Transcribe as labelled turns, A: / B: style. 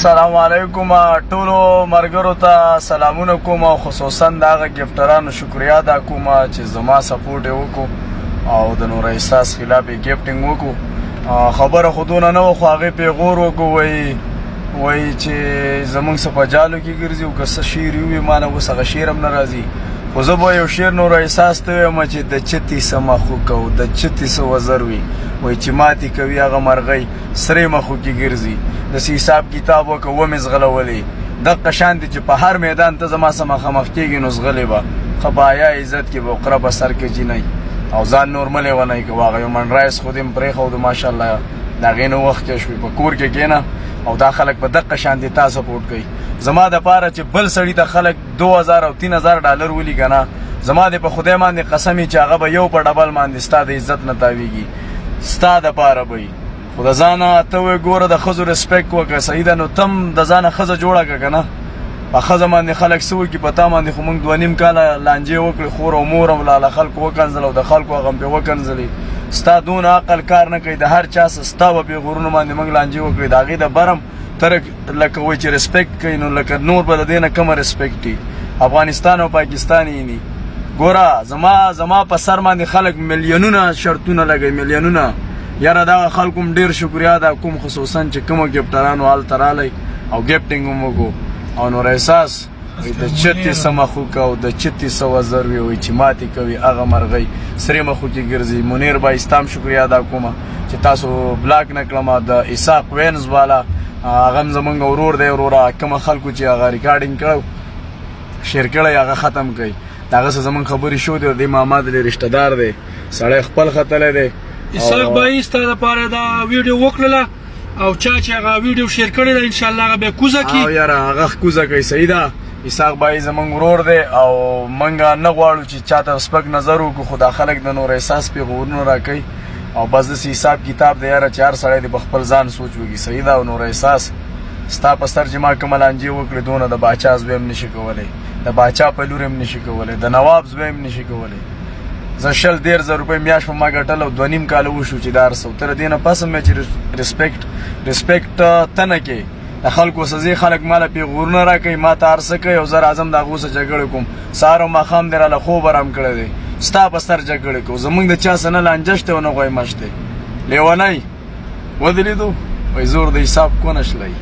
A: السلام علیکم ټولو مرګرو ته سلامونه کوم او خصوصا د هغه ګفټرانو شکریا ادا کوم چې زما سپورټ یې وکړو او د نور احساس خلاف یې ګفټینګ وکړو. خبره خودونه نه وه خو هغې پیغور وکړو وایي چې زموږ څه په جالو کې ګرځي او که څه شعر وي ما نه اوس هغه شعر هم نه راځي خو زه به یو شعر نور احساس ته وایم چې د چتې څه مخوکه او د چتې څه وزر وي وایي چې ماتې کوي هغه مرغۍ سرې مخو کې ګرځي داسې حساب کتاب وکړه ومې زغلولې دغه شان دي چې په هر میدان ته زما سره مخامخ کېږي نو زغلې به ښه په حیا عزت کې به وقره به سر کې جینی او ځان نورمل یې ونی کوه هغه هیومن رایټس خو دې م پرېښودو ماشاءالله د هغې نه وخت کې شوي په کور کې کښېنه او دا خلک په دقه شان دي تا سپورټ کوي زما دپاره چې بل سړي ته خلک 2000 او 3000 ډالر ولي که نه زما دې په خدای باندې قسم چې هغه به یو په ډبل باندې ستا د عزت نه تاویږي ستا دپاره به وي خو د ځانه ته وایې ګوره د ښځو رسپیکټ وکړه صحیح ده نو تم د ځانه ښځه جوړه کړه که نه په ښځه باندې خلک څه وکړي په تا باندې خو موږ 2.5 کاله لانجې وکړې خور او مور هم لاله خلکو وکنځل او د خلکو هغه هم پرې وکنځلې ستا دونه عقل کار نه کوي د هر چا څه ستا به پیغورونو باندې موږ لانجې وکړې د هغې د برم ته لکه وایي چې رسپیکټ کوي نو لکه نور به د دې نه کمه رسپیکټ وي افغانستان او پاکستان یې ني ګوره زما په سر باندې خلک میلیونونه شرطونه لګوي میلیونونه یاره دغه خلکو هم ډېر شکریا ادا کوم خصوصا چې کومه ګفټرانو هلته رالی او ګفټینګ هم وکړو او نور احساس د چتې څه مخوکه او د چتې څه وزر وي وایي چې ماتې کوي هغه مرغۍ سرې مخو کې ګرځي منیر بھائی ستا هم شکریا ادا کومه چې تاسو بلاک نه کړم د اسحاق وینز والا هغه هم زموږ ورور دی وروره کومه خلکو چې هغه ریکارډینګ کړی شیر کړی هغه ختم کوي د هغه څه زموږ خبرې شو دی د ماما د رشته دار دی سړی خپل ختلی دی
B: اسحاق بھائی ستا دپاره دا ویډیو وکړله او چا چې هغه ویډیو شیر کړی ده انشاءالله هغه بیا کوزه کړي
A: او یاره هغه کوزه کوي صحیح ده اسحاق بھائی زموږ ورور دی او موږ نه غواړو چې چاته سپک نظر وکړو خو دا خلک د نور احساس پیغورونه راکوي او بس داسې حساب کتاب دی یاره چې هر سړی دی په خپل ځان سوچ وکړي صحیح ده او نور احساس ستا په سر چې ما کومه لانجې وکړې دونه د باچا زوی هم نشي کولی د باچا په لور هم نشي کولی د نواب زوی هم نشي کولی زه 100,000 روپۍ میاشت په ما ګټل او 2.5 کاله وشو چې دا هر څه تر دې نه پس هم چې رسپیکټ ته نه کوې د خلکو سزې خلک ماله پیغورونه راکوي ما ته هر څه کوي او زه راځم د هغو څه جګړې کوم سهار او ماښام دې راله خوب ارام کړی دی ستا په سر جګړې کوو زموږ د چا څه نه لانجه شته او نه غویمه شته لیونی ودلیدو وایي زور د حساب کو نشلی